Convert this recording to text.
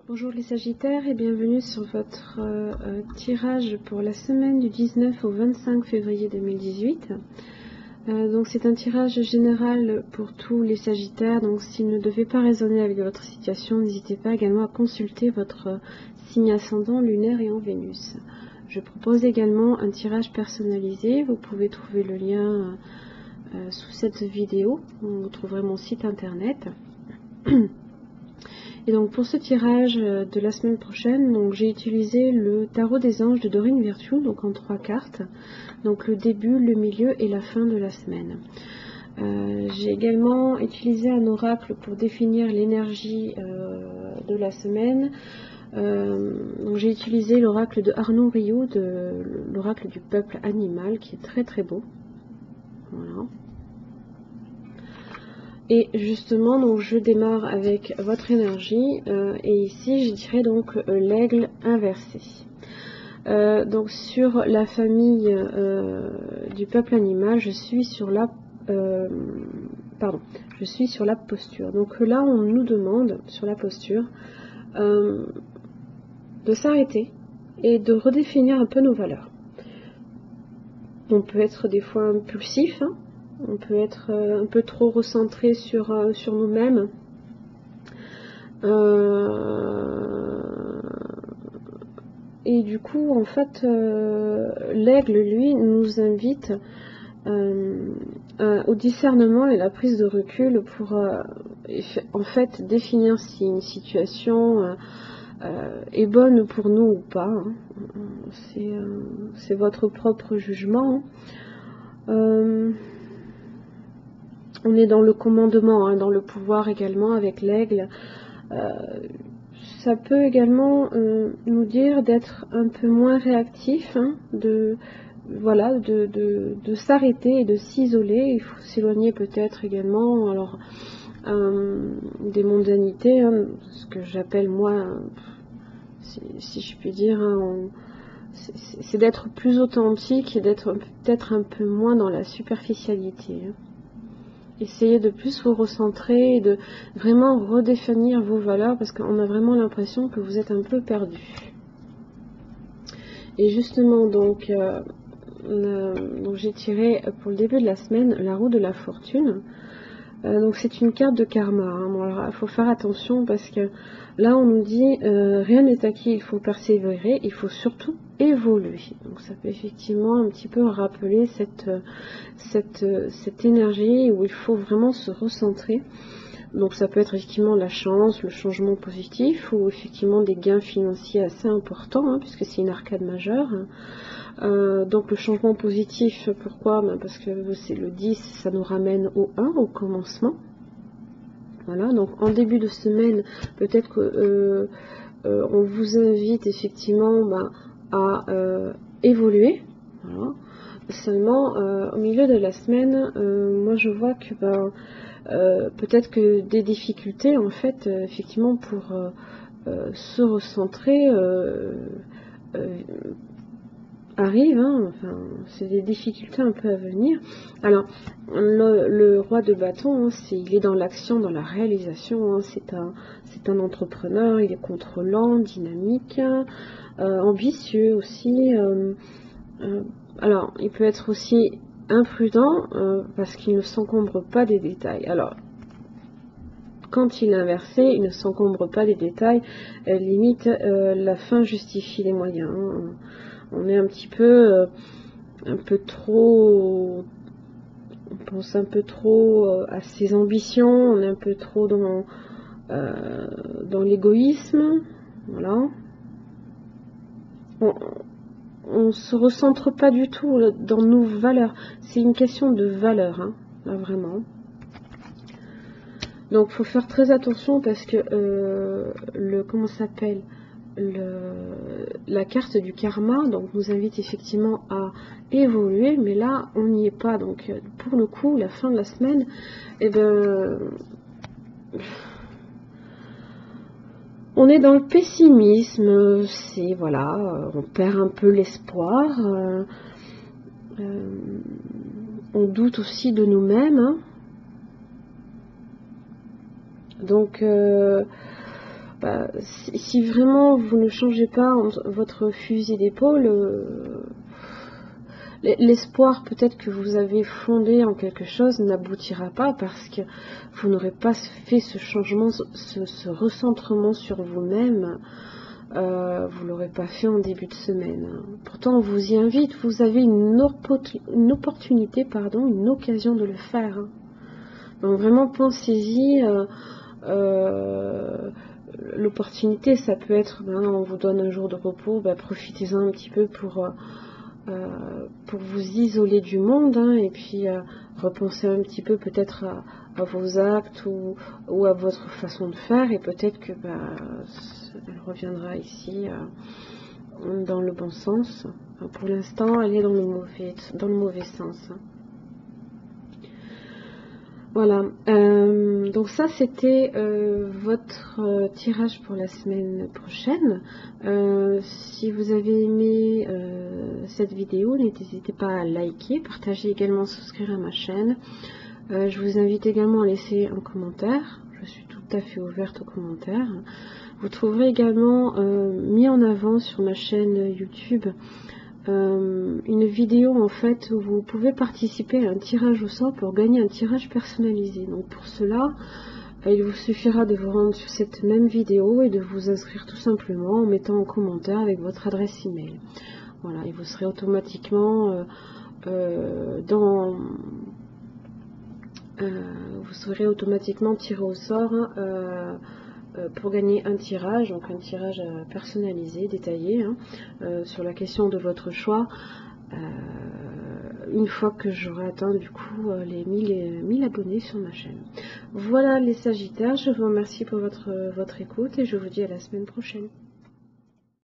Bonjour les Sagittaires et bienvenue sur votre tirage pour la semaine du 19 au 25 février 2018. Donc c'est un tirage général pour tous les Sagittaires, donc s'il ne devait pas résonner avec votre situation, n'hésitez pas également à consulter votre signe ascendant lunaire et en Vénus. Je propose également un tirage personnalisé, vous pouvez trouver le lien sous cette vidéo, vous trouverez mon site internet. Et donc pour ce tirage de la semaine prochaine, donc j'ai utilisé le tarot des anges de Doreen Virtue, donc en 3 cartes, donc le début, le milieu et la fin de la semaine. J'ai également utilisé un oracle pour définir l'énergie de la semaine. Donc j'ai utilisé l'oracle de Arnaud Rioux, l'oracle du peuple animal, qui est très très beau. Voilà. Et justement, donc je démarre avec votre énergie et ici je dirais donc l'aigle inversé. Donc sur la famille du peuple animal, je suis sur la posture. Donc là, on nous demande sur la posture de s'arrêter et de redéfinir un peu nos valeurs. On peut être des fois impulsif, hein. On peut être un peu trop recentré sur nous-mêmes. Et du coup, en fait, l'aigle, lui, nous invite au discernement et la prise de recul pour, en fait, définir si une situation est bonne pour nous ou pas. Hein. C'est votre propre jugement. On est dans le commandement, hein, dans le pouvoir également avec l'aigle. Ça peut également nous dire d'être un peu moins réactif, hein, de s'arrêter et de s'isoler. Il faut s'éloigner peut-être également alors des mondanités, hein, ce que j'appelle moi, si je puis dire, hein, c'est d'être plus authentique et d'être peut-être un peu moins dans la superficialité. Hein. Essayez de plus vous recentrer et de vraiment redéfinir vos valeurs parce qu'on a vraiment l'impression que vous êtes un peu perdu. Et justement, donc j'ai tiré pour le début de la semaine la roue de la fortune. Donc c'est une carte de karma. Hein. Bon, alors il faut faire attention parce que là on nous dit rien n'est acquis, il faut persévérer, il faut surtout évoluer. Donc ça peut effectivement un petit peu rappeler cette énergie où il faut vraiment se recentrer. Donc ça peut être effectivement la chance, le changement positif ou effectivement des gains financiers assez importants, hein, puisque c'est une arcade majeure. Donc le changement positif, pourquoi? Parce que c'est le 10, ça nous ramène au 1, au commencement. Voilà, donc en début de semaine, peut-être que on vous invite effectivement à évoluer. Voilà. Seulement, au milieu de la semaine, moi je vois que peut-être que des difficultés, en fait, effectivement, pour se recentrer arrivent, hein, enfin, c'est des difficultés un peu à venir. Alors, le roi de bâton, hein, il est dans l'action, dans la réalisation, hein, c'est un entrepreneur, il est contrôlant, dynamique, ambitieux aussi. Alors, il peut être aussi imprudent parce qu'il ne s'encombre pas des détails. Alors, quand il est inversé, il ne s'encombre pas des détails, limite la fin justifie les moyens. Hein. On est un peu trop, on pense un peu trop à ses ambitions, on est un peu trop dans l'égoïsme, voilà. On se recentre pas du tout dans nos valeurs. C'est une question de valeur, hein, là vraiment. Donc faut faire très attention parce que la carte du karma donc nous invite effectivement à évoluer, mais là on n'y est pas. Donc pour le coup, la fin de la semaine, on est dans le pessimisme, c'est voilà, on perd un peu l'espoir, on doute aussi de nous-mêmes, hein. Donc si vraiment vous ne changez pas votre fusil d'épaule, l'espoir peut-être que vous avez fondé en quelque chose n'aboutira pas parce que vous n'aurez pas fait ce changement, ce recentrement sur vous-même. Vous l'aurez pas fait en début de semaine. Pourtant, on vous y invite. Vous avez une opportunité, une occasion de le faire. Donc vraiment, pensez-y. L'opportunité, ça peut être, on vous donne un jour de repos, profitez-en un petit peu pour vous isoler du monde, et puis repenser un petit peu peut-être à vos actes ou à votre façon de faire, et peut-être que elle reviendra ici dans le bon sens. Pour l'instant, elle est dans le mauvais sens. Voilà, donc ça c'était votre tirage pour la semaine prochaine. Si vous avez aimé cette vidéo, n'hésitez pas à liker, partager également, souscrire à ma chaîne. Je vous invite également à laisser un commentaire, je suis tout à fait ouverte aux commentaires. Vous trouverez également mis en avant sur ma chaîne YouTube une vidéo en fait où vous pouvez participer à un tirage au sort pour gagner un tirage personnalisé. Donc pour cela, il vous suffira de vous rendre sur cette même vidéo et de vous inscrire tout simplement en mettant en commentaire avec votre adresse email. Voilà, et vous serez automatiquement tiré au sort pour gagner un tirage, donc un tirage personnalisé, détaillé, sur la question de votre choix, une fois que j'aurai atteint du coup les 1000 abonnés sur ma chaîne. Voilà les Sagittaires, je vous remercie pour votre écoute et je vous dis à la semaine prochaine.